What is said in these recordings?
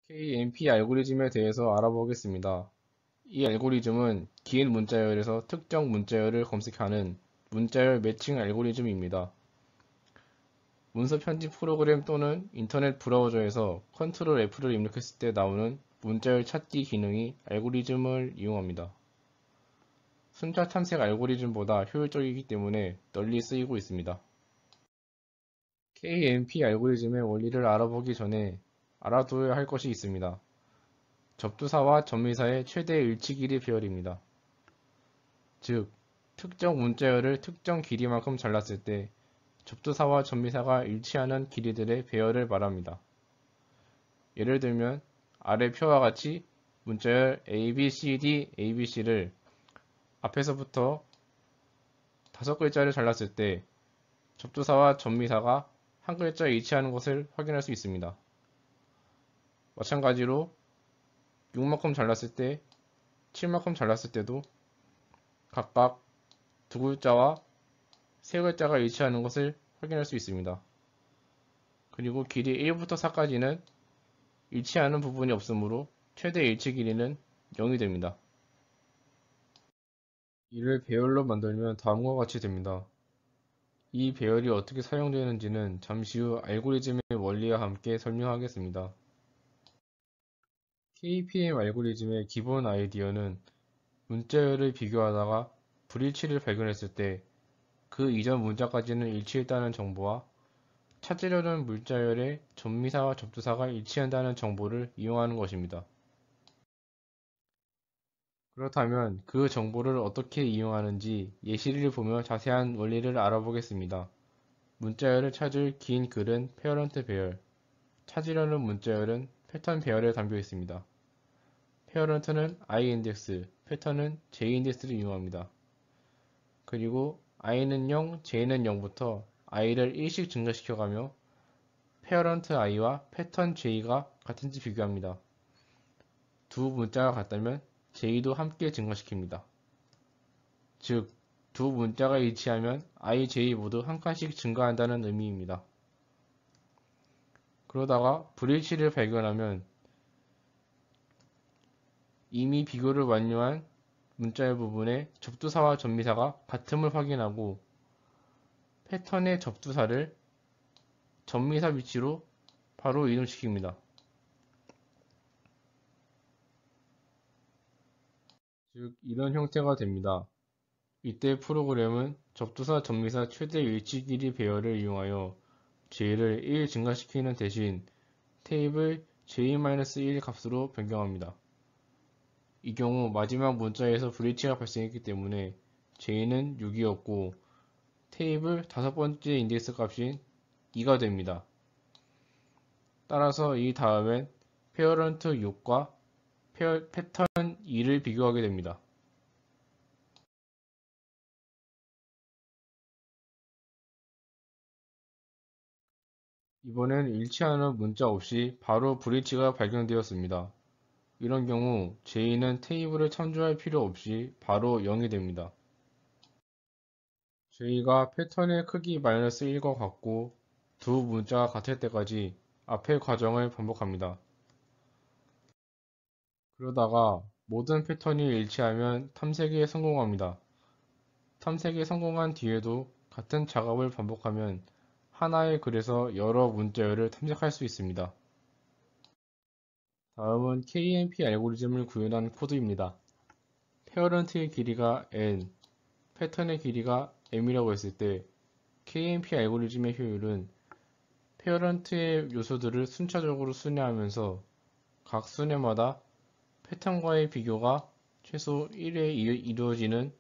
KMP 알고리즘에 대해서 알아보겠습니다. 이 알고리즘은 긴 문자열에서 특정 문자열을 검색하는 문자열 매칭 알고리즘입니다. 문서 편집 프로그램 또는 인터넷 브라우저에서 컨트롤 F를 입력했을 때 나오는 문자열 찾기 기능이 알고리즘을 이용합니다. 순차 탐색 알고리즘보다 효율적이기 때문에 널리 쓰이고 있습니다. KMP 알고리즘의 원리를 알아보기 전에 알아두어야 할 것이 있습니다. 접두사와 접미사의 최대 일치 길이 배열입니다. 즉, 특정 문자열을 특정 길이만큼 잘랐을 때 접두사와 접미사가 일치하는 길이들의 배열을 말합니다. 예를 들면 아래 표와 같이 문자열 ABCD, ABC를 앞에서부터 5글자를 잘랐을 때 접두사와 접미사가 한 글자 일치하는 것을 확인할 수 있습니다. 마찬가지로 6만큼 잘랐을 때, 7만큼 잘랐을 때도 각각 두 글자와 세 글자가 일치하는 것을 확인할 수 있습니다. 그리고 길이 1부터 4까지는 일치하는 부분이 없으므로 최대 일치 길이는 0이 됩니다. 이를 배열로 만들면 다음과 같이 됩니다. 이 배열이 어떻게 사용되는지는 잠시 후 알고리즘의 원리와 함께 설명하겠습니다. KPM 알고리즘의 기본 아이디어는 문자열을 비교하다가 불일치를 발견했을 때 그 이전 문자까지는 일치했다는 정보와 찾으려는 문자열의 접미사와 접두사가 일치한다는 정보를 이용하는 것입니다. 그렇다면 그 정보를 어떻게 이용하는지 예시를 보며 자세한 원리를 알아보겠습니다. 문자열을 찾을 긴 글은 페어런트 배열, 찾으려는 문자열은 패턴 배열에 담겨 있습니다. 페어런트는 i인덱스, 패턴은 j인덱스를 이용합니다. 그리고 i는 0, j는 0부터 i를 1씩 증가시켜가며 페어런트 i와 패턴 j가 같은지 비교합니다. 두 문자가 같다면 j도 함께 증가시킵니다. 즉, 두 문자가 일치하면 i, j 모두 한 칸씩 증가한다는 의미입니다. 그러다가 불일치를 발견하면 이미 비교를 완료한 문자의 부분에 접두사와 접미사가 같음을 확인하고 패턴의 접두사를 접미사 위치로 바로 이동시킵니다. 즉, 이런 형태가 됩니다. 이때 프로그램은 접두사 접미사 최대 일치 길이 배열을 이용하여 j를 1 증가시키는 대신 테이블 j-1 값으로 변경합니다. 이 경우 마지막 문자에서 불일치가 발생했기 때문에 j는 6이었고 테이블 다섯 번째 인덱스 값인 2가 됩니다. 따라서 이 다음엔 페어런트 6과 패턴 2를 비교하게 됩니다. 이번엔 일치하는 문자 없이 바로 불일치가 발견되었습니다. 이런 경우 j는 테이블을 참조할 필요 없이 바로 0이 됩니다. j가 패턴의 크기 -1과 같고 두 문자가 같을 때까지 앞의 과정을 반복합니다. 그러다가 모든 패턴이 일치하면 탐색에 성공합니다. 탐색에 성공한 뒤에도 같은 작업을 반복하면 하나의 글에서 여러 문자열을 탐색할 수 있습니다. 다음은 KMP 알고리즘을 구현한 코드입니다. 페어런트의 길이가 n, 패턴의 길이가 m이라고 했을 때 KMP 알고리즘의 효율은 페어런트의 요소들을 순차적으로 순회하면서 각 순회마다 패턴과의 비교가 최소 1회 이루어지는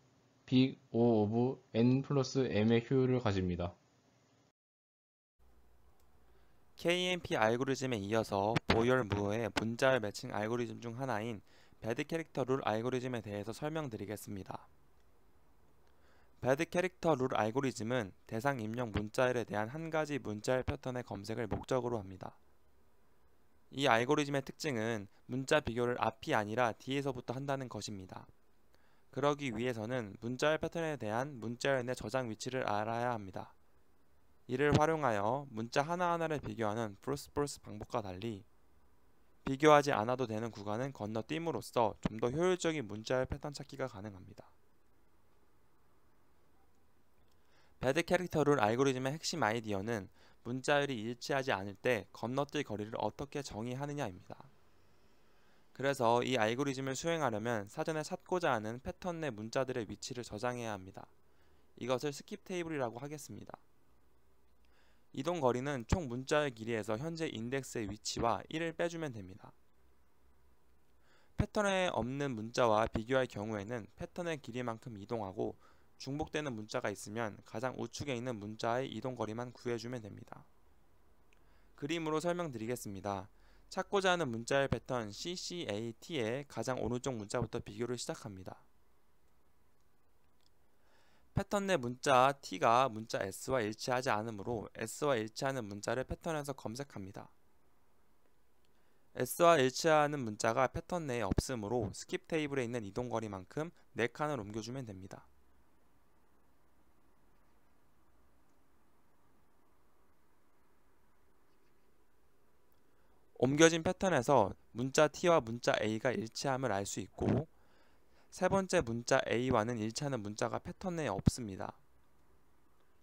big O of n 플러스 m의 효율을 가집니다. KMP 알고리즘에 이어서 보열 무어의 문자열 매칭 알고리즘 중 하나인 배드 캐릭터 룰 알고리즘에 대해서 설명드리겠습니다. 배드 캐릭터 룰 알고리즘은 대상 입력 문자열에 대한 한 가지 문자열 패턴의 검색을 목적으로 합니다. 이 알고리즘의 특징은 문자 비교를 앞이 아니라 뒤에서부터 한다는 것입니다. 그러기 위해서는 문자열 패턴에 대한 문자열 내 저장 위치를 알아야 합니다. 이를 활용하여 문자 하나하나를 비교하는 브루스 보스 방법과 달리 비교하지 않아도 되는 구간은 건너뛰므로써 좀 더 효율적인 문자열 패턴 찾기가 가능합니다. 배드 캐릭터 룰 알고리즘의 핵심 아이디어는 문자열이 일치하지 않을 때 건너뛸 거리를 어떻게 정의하느냐입니다. 그래서 이 알고리즘을 수행하려면 사전에 찾고자 하는 패턴 내 문자들의 위치를 저장해야 합니다. 이것을 스킵 테이블이라고 하겠습니다. 이동 거리는 총 문자열 길이에서 현재 인덱스의 위치와 1을 빼주면 됩니다. 패턴에 없는 문자와 비교할 경우에는 패턴의 길이만큼 이동하고 중복되는 문자가 있으면 가장 우측에 있는 문자의 이동 거리만 구해주면 됩니다. 그림으로 설명드리겠습니다. 찾고자 하는 문자열 패턴 CCAT의 가장 오른쪽 문자부터 비교를 시작합니다. 패턴 내 문자 T가 문자 S와 일치하지 않으므로 S와 일치하는 문자를 패턴에서 검색합니다. S와 일치하는 문자가 패턴 내에 없으므로 스킵 테이블에 있는 이동거리만큼 4칸을 옮겨주면 됩니다. 옮겨진 패턴에서 문자 T와 문자 A가 일치함을 알 수 있고 세 번째 문자 A와는 일치하는 문자가 패턴 내에 없습니다.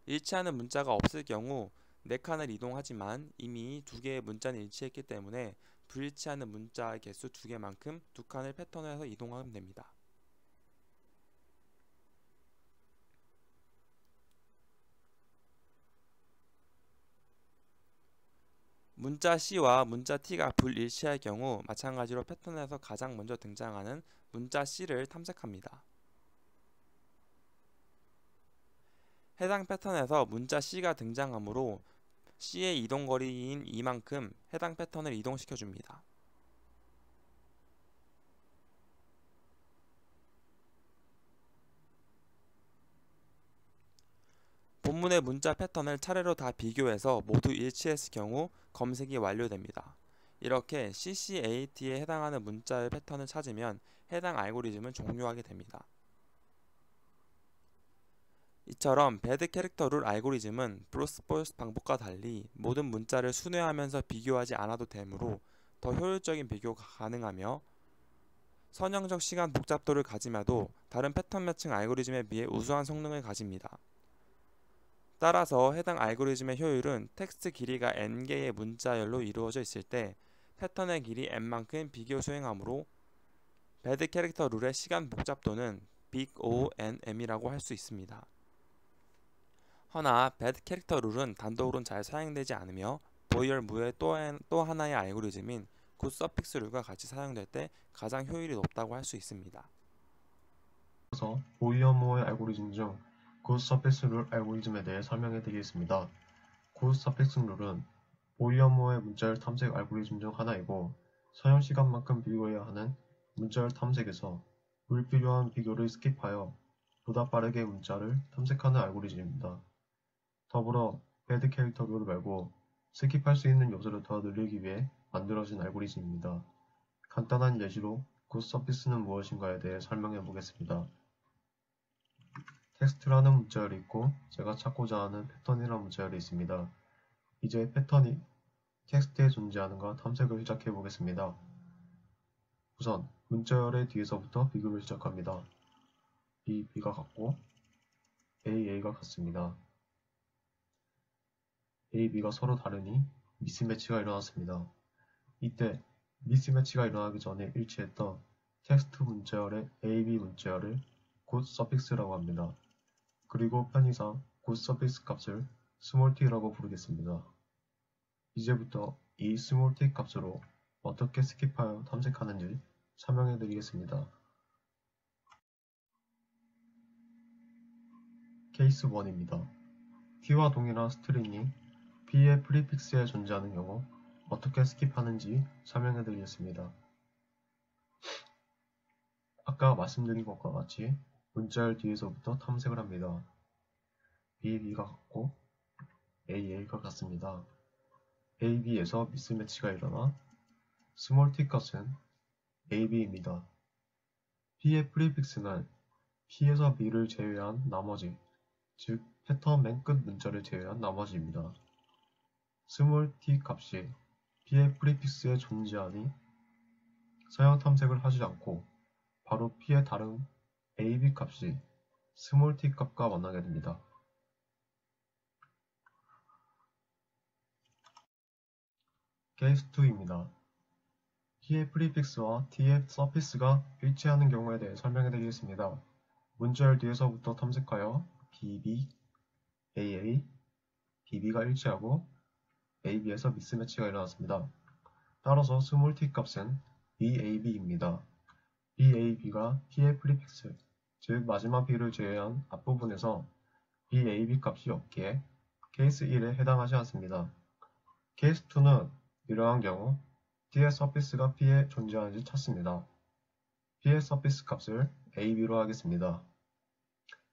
일치하는 문자가 없을 경우 4칸을 이동하지만 이미 2개의 문자는 일치했기 때문에 불일치하는 문자의 개수 2개만큼 2칸을 패턴에서 이동하면 됩니다. 문자 C와 문자 T가 불일치할 경우 마찬가지로 패턴에서 가장 먼저 등장하는 문자 C를 탐색합니다. 해당 패턴에서 문자 C가 등장하므로 C의 이동거리인 이만큼 해당 패턴을 이동시켜줍니다. 본문의 문자 패턴을 차례로 다 비교해서 모두 일치했을 경우 검색이 완료됩니다. 이렇게 CCAT에 해당하는 문자의 패턴을 찾으면 해당 알고리즘은 종료하게 됩니다. 이처럼 배드 캐릭터 룰 알고리즘은 브루스포스 방법과 달리 모든 문자를 순회하면서 비교하지 않아도 되므로 더 효율적인 비교가 가능하며 선형적 시간 복잡도를 가짐에도 다른 패턴 매칭 알고리즘에 비해 우수한 성능을 가집니다. 따라서 해당 알고리즘의 효율은 텍스트 길이가 n개의 문자열로 이루어져 있을 때 패턴의 길이 n만큼 비교 수행하므로 배드 캐릭터 룰의 시간 복잡도는 big O(n)m이라고 할 수 있습니다. 허나 배드 캐릭터 룰은 단독으로는 잘 사용되지 않으며 보이얼 무의 또 하나의 알고리즘인 굿 서픽스 룰과 같이 사용될 때 가장 효율이 높다고 할 수 있습니다. 이어서 보이어모어의 알고리즘 중 굿 서피스 룰 알고리즘에 대해 설명해 드리겠습니다. 굿 서피스 룰은 보이어모어의 문자열 탐색 알고리즘 중 하나이고 사용 시간만큼 비교해야 하는 문자열 탐색에서 불필요한 비교를 스킵하여 보다 빠르게 문자를 탐색하는 알고리즘입니다. 더불어 배드 캐릭터 룰 말고 스킵할 수 있는 요소를 더 늘리기 위해 만들어진 알고리즘입니다. 간단한 예시로 굿 서피스는 무엇인가에 대해 설명해 보겠습니다. 텍스트라는 문자열이 있고 제가 찾고자 하는 패턴이라는 문자열이 있습니다. 이제 패턴이 텍스트에 존재하는가 탐색을 시작해 보겠습니다. 우선 문자열의 뒤에서부터 비교를 시작합니다. B, B가 같고 A, A가 같습니다. A, B가 서로 다르니 미스매치가 일어났습니다. 이때 미스매치가 일어나기 전에 일치했던 텍스트 문자열의 A, B 문자열을 굿 서픽스라고 합니다. 그리고 편의상 굿 서픽스 값을 스몰 t라고 부르겠습니다. 이제부터 이 스몰 t 값으로 어떻게 스킵하여 탐색하는지 설명해 드리겠습니다. 케이스 1입니다. t와 동일한 스트링이 p의 프리픽스에 존재하는 경우 어떻게 스킵하는지 설명해 드리겠습니다. 아까 말씀드린 것과 같이 문자열 뒤에서부터 탐색을 합니다. B, B가 같고 A, A가 같습니다. A, B에서 미스매치가 일어나 스몰 t 값은 A, B입니다. P의 프리픽스는 P에서 B를 제외한 나머지, 즉 패턴 맨 끝 문자를 제외한 나머지입니다. 스몰 t 값이 P의 프리픽스에 존재하니 서양 탐색을 하지 않고 바로 P의 다른 AB 값이 스몰 t 값과 만나게 됩니다. 케이스 2입니다. P의 프리픽스와 T의 서피스가 일치하는 경우에 대해 설명해드리겠습니다. 문자열 뒤에서부터 탐색하여 BB, AA, BB가 일치하고 AB에서 미스매치가 일어났습니다. 따라서 스몰 t 값은 BAB입니다. BAB가 P의 프리픽스, 즉 마지막 B를 제외한 앞부분에서 BAB 값이 없기에 케이스 1에 해당하지 않습니다. 케이스 2는 이러한 경우 T의 서피스가 P에 존재하는지 찾습니다. P의 서피스 값을 AB로 하겠습니다.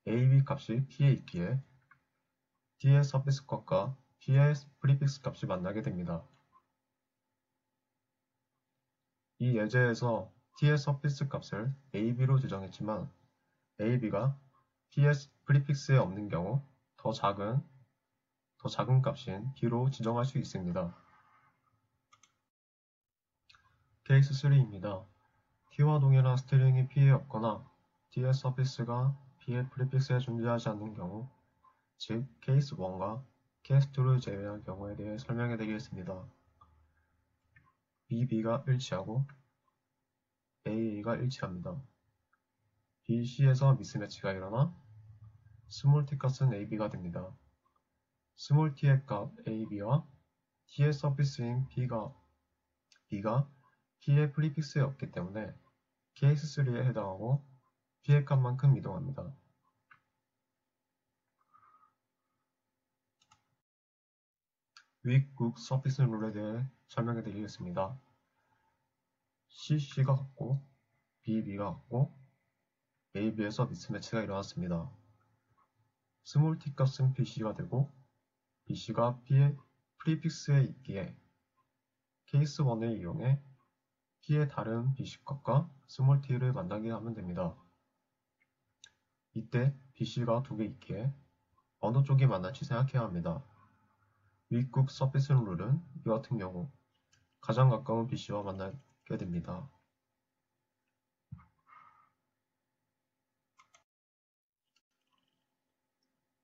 AB 값이 P에 있기에 T의 서피스 값과 P의 프리픽스 값이 만나게 됩니다. 이 예제에서 T의 서피스 값을 AB로 지정했지만 AB가 P의 프리픽스에 없는 경우 더 작은 값인 B로 지정할 수 있습니다. 케이스 3입니다. T와 동일한 스트링이 P에 없거나 T의 서피스가 P의 프리픽스에 존재하지 않는 경우, 즉 케이스 1과 케이스 2를 제외한 경우에 대해 설명해 드리겠습니다. BB가 일치하고 AA가 일치합니다. BC에서 미스매치가 일어나 스몰 t 값은 AB가 됩니다. 스몰 t의 값 AB와 T의 서피스인 B가 P의 프리픽스에 없기 때문에 케이스 3에 해당하고 P의 값만큼 이동합니다. 윗국 서피스 룰에 대해 설명해 드리겠습니다. CC가 같고 BB가 같고 AB에서 미스매치가 일어났습니다. 스몰 t 값은 BC가 되고 BC가 P의 프리픽스에 있기에 케이스 1을 이용해 P의 다른 BC 값과 스몰 t를 만나게 하면 됩니다. 이때 BC가 두 개 있기에 어느 쪽이 만날지 생각해야 합니다. 윗국 서피스 룰은 이 같은 경우 가장 가까운 BC와 만나게 됩니다.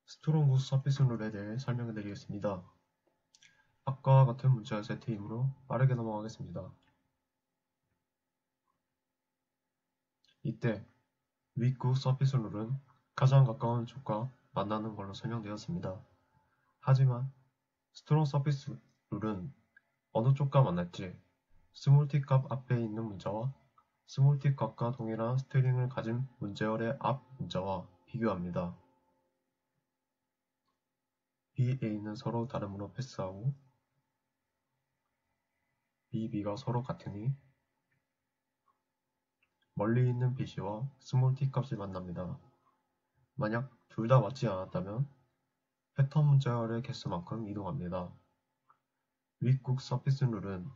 스트롱 서피스 룰에 대해 설명해 드리겠습니다. 아까와 같은 문자 세트이므로 빠르게 넘어가겠습니다. 이때 윗국 서피스 룰은 가장 가까운 쪽과 만나는 걸로 설명되었습니다. 하지만 스트롱 서피스 룰은 어느 쪽과 만날지 스몰 t 값 앞에 있는 문자와 스몰 t 값과 동일한 스트링을 가진 문제열의 앞 문자와 비교합니다. BA는 서로 다름으로 패스하고 BB가 서로 같으니 멀리 있는 BC와 스몰 t 값이 만납니다. 만약 둘 다 맞지 않았다면 패턴 문자열의 개수만큼 이동합니다. 윗국 서피스 룰은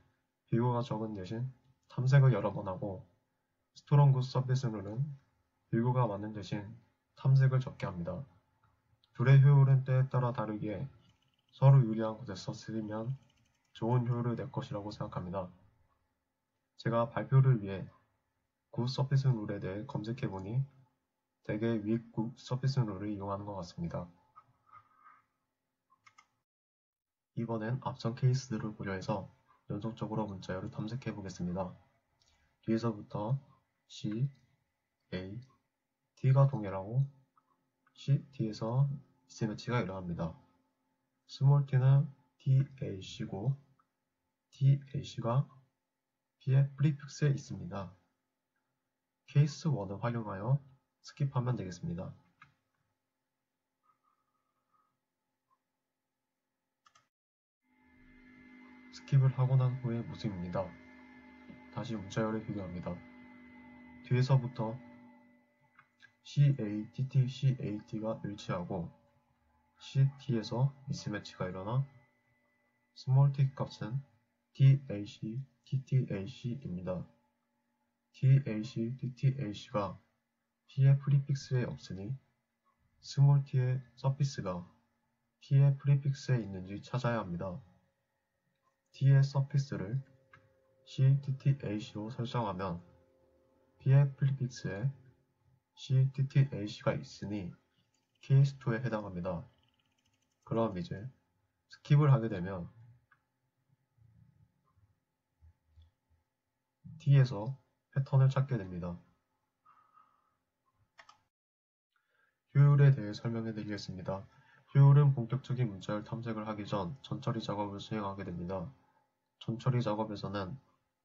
비교가 적은 대신 탐색을 여러 번 하고 스트롱 굿 서피스 룰은 비교가 많은 대신 탐색을 적게 합니다. 둘의 효율은 때에 따라 다르기에 서로 유리한 곳에서 쓰면 좋은 효율을 낼 것이라고 생각합니다. 제가 발표를 위해 굿 서피스 룰에 대해 검색해보니 대개 윗굿 서피스 룰을 이용하는 것 같습니다. 이번엔 앞선 케이스들을 고려해서 연속적으로 문자열을 탐색해 보겠습니다. 뒤에서부터 C, A, T가 동일하고 C, T에서 미스매치가 일어납니다. 스몰 t는 TAC고 TAC가 P의 프리픽스에 있습니다. 케이스 1을 활용하여 스킵하면 되겠습니다. 스킵을 하고 난 후의 모습입니다. 다시 문자열을 비교합니다. 뒤에서부터 CATT, CAT가 일치하고 CT에서 미스매치가 일어나 스몰 t 값은 TAC, TTAC입니다. TAC, TTAC가 P의 프리픽스에 없으니 스몰 t의 서피스가 P의 프리픽스에 있는지 찾아야 합니다. T의 서피스를 CTTAC로 설정하면 P의 프리픽스에 CTTAC가 있으니 케이스2에 해당합니다. 그럼 이제 스킵을 하게 되면 T에서 패턴을 찾게 됩니다. 효율에 대해 설명해 드리겠습니다. 효율은 본격적인 문자열 탐색을 하기 전 전처리 작업을 수행하게 됩니다. 전처리 작업에서는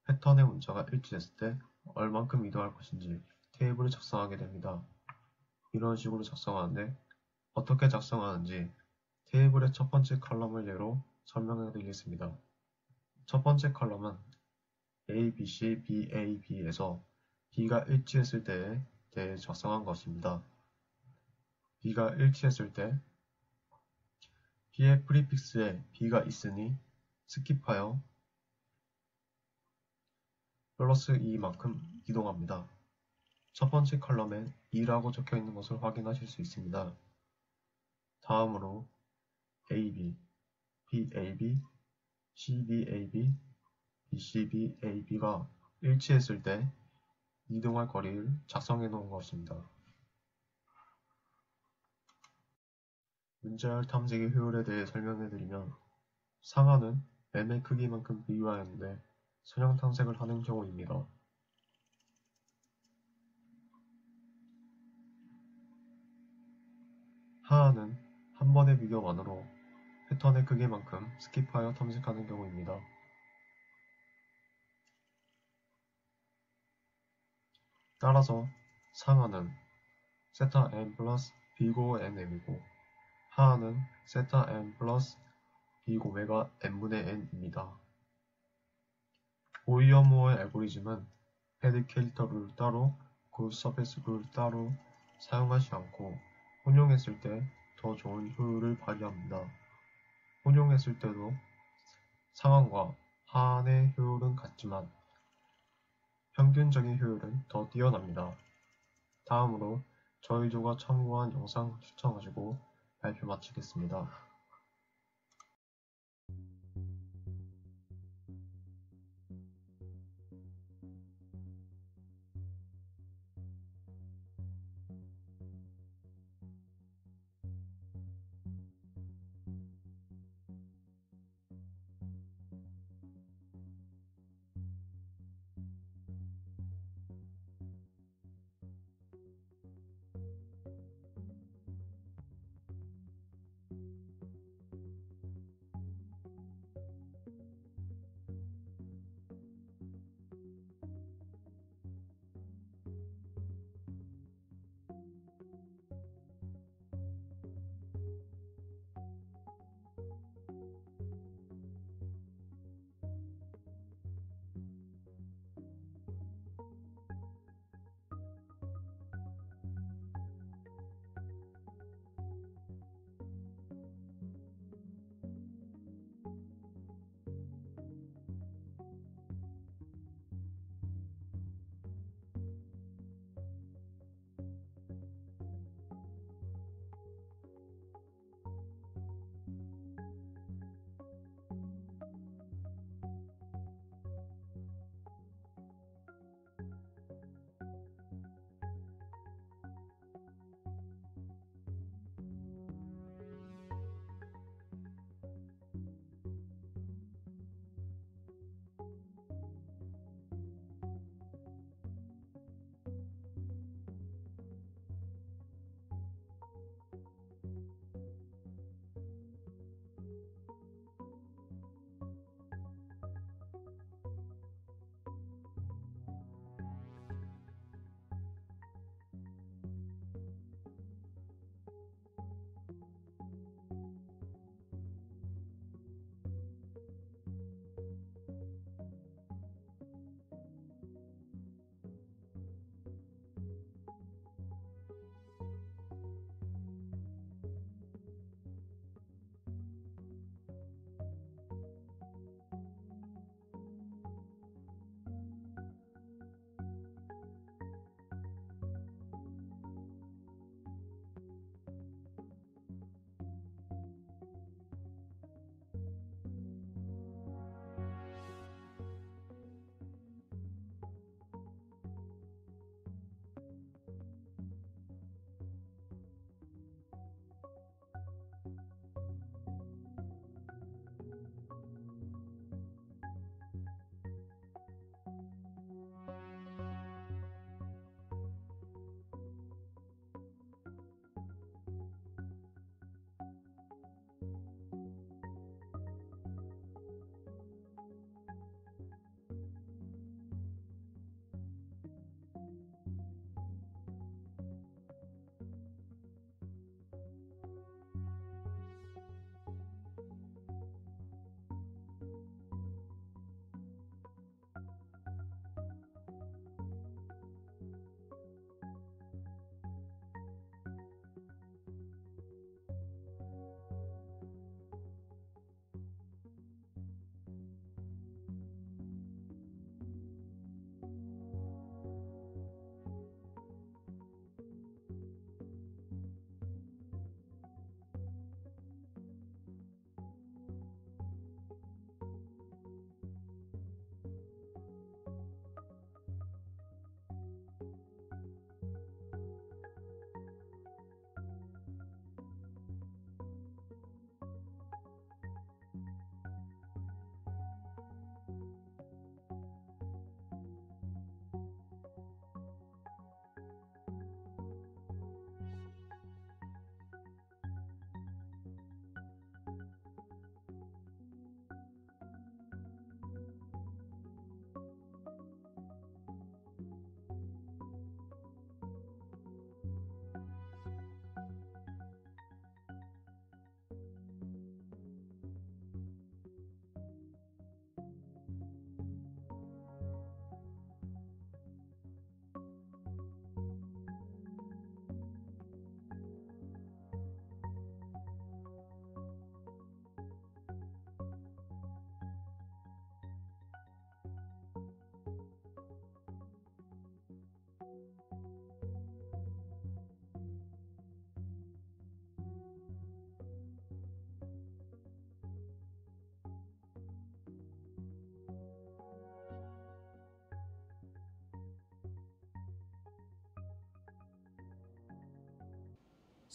패턴의 문자가 일치했을 때 얼만큼 이동할 것인지 테이블을 작성하게 됩니다. 이런 식으로 작성하는데 어떻게 작성하는지 테이블의 첫 번째 컬럼을 예로 설명해 드리겠습니다. 첫 번째 컬럼은 A, B, C, B, A, B에서 B가 일치했을 때에 대해 작성한 것입니다. B가 일치했을 때 B의 프리픽스에 B가 있으니 스킵하여 플러스 2만큼 이동합니다. 첫 번째 컬럼에 2라고 적혀 있는 것을 확인하실 수 있습니다. 다음으로 AB, BAB, CBAB, BCBAB가 일치했을 때 이동할 거리를 작성해 놓은 것입니다. 문자열 탐색의 효율에 대해 설명해 드리면 상하는 M의 크기만큼 비교하였는데 선형 탐색을 하는 경우입니다. 하하는 한 번의 비교만으로 패턴의 크기만큼 스킵하여 탐색하는 경우입니다. 따라서 상하는 세타 n 플러스 b고 nm이고 하하는 세타 n 플러스 b고메가 n분의 n입니다. 보이어모어의 알고리즘은 헤드 캐릭터 룰 따로 고스 서페스 룰 따로 사용하지 않고 혼용했을 때 더 좋은 효율을 발휘합니다. 혼용했을 때도 상한과 하한의 효율은 같지만 평균적인 효율은 더 뛰어납니다. 다음으로 저희 조가 참고한 영상 시청하시고 발표 마치겠습니다.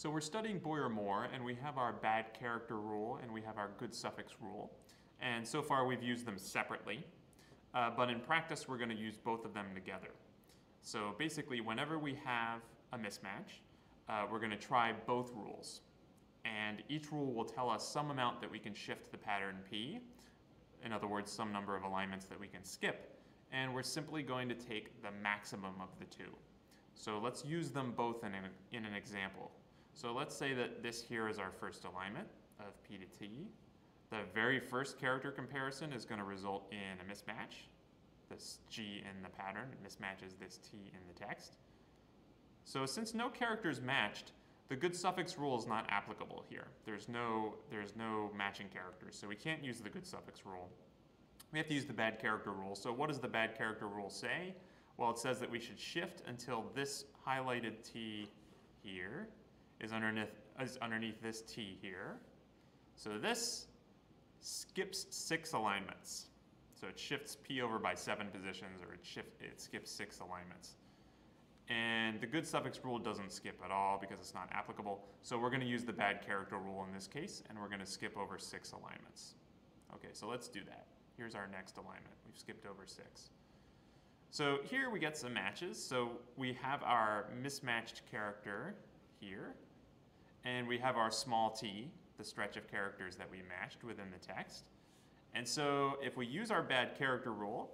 So we're studying Boyer-Moore, and we have our bad character rule and we have our good suffix rule. And so far we've used them separately, but in practice we're going to use both of them together. So basically whenever we have a mismatch, we're going to try both rules. And each rule will tell us some amount that we can shift the pattern P, in other words, some number of alignments that we can skip, and we're simply going to take the maximum of the two. So let's use them both in an example. So let's say that this here is our first alignment of P to T. The very first character comparison is going to result in a mismatch. This G in the pattern mismatches this T in the text. So since no character is matched, the good suffix rule is not applicable here. There's no matching characters, so we can't use the good suffix rule. We have to use the bad character rule. So what does the bad character rule say? Well, it says that we should shift until this highlighted T here is underneath this T here. So this skips 6 alignments. So it shifts P over by 7 positions, or it skips 6 alignments. And the good suffix rule doesn't skip at all because it's not applicable. So we're going to use the bad character rule in this case, and we're going to skip over 6 alignments. Okay, so let's do that. Here's our next alignment. We've skipped over 6. So here we get some matches. So we have our mismatched character here, and we have our small t, the stretch of characters that we matched within the text. And so if we use our bad character rule,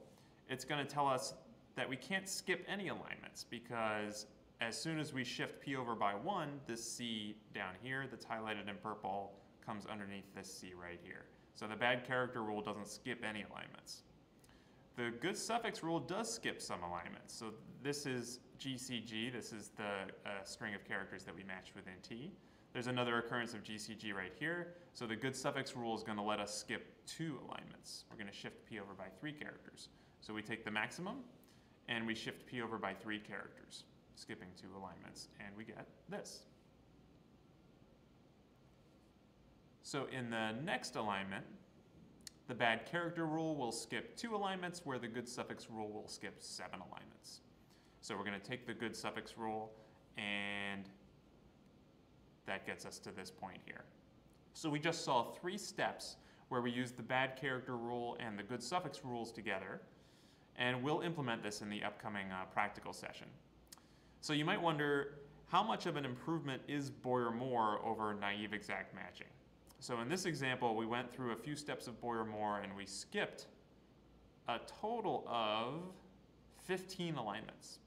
it's going to tell us that we can't skip any alignments, because as soon as we shift P over by 1, this C down here that's highlighted in purple comes underneath this C right here. So the bad character rule doesn't skip any alignments. The good suffix rule does skip some alignments. So this is GCG, this is the string of characters that we matched within T. There's another occurrence of GCG right here. So the good suffix rule is going to let us skip 2 alignments. We're going to shift P over by 3 characters. So we take the maximum, and we shift P over by 3 characters, skipping 2 alignments, and we get this. So in the next alignment, the bad character rule will skip 2 alignments, where the good suffix rule will skip 7 alignments. So we're going to take the good suffix rule, and that gets us to this point here. So we just saw 3 steps where we used the bad character rule and the good suffix rules together, and we'll implement this in the upcoming practical session. So you might wonder, how much of an improvement is Boyer-Moore over naive exact matching? So in this example, we went through a few steps of Boyer-Moore, and we skipped a total of 15 alignments.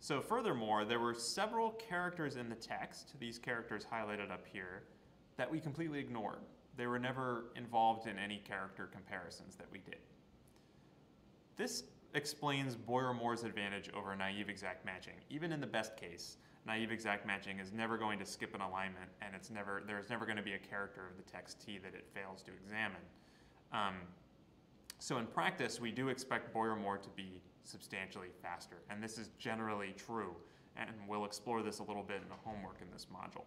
So furthermore, there were several characters in the text, these characters highlighted up here, that we completely ignored. They were never involved in any character comparisons that we did. This explains Boyer-Moore's advantage over naive exact matching. Even in the best case, naive exact matching is never going to skip an alignment, and there's never going to be a character of the text T that it fails to examine. So in practice, we do expect Boyer-Moore to be substantially faster, and this is generally true, and we'll explore this a little bit in the homework in this module.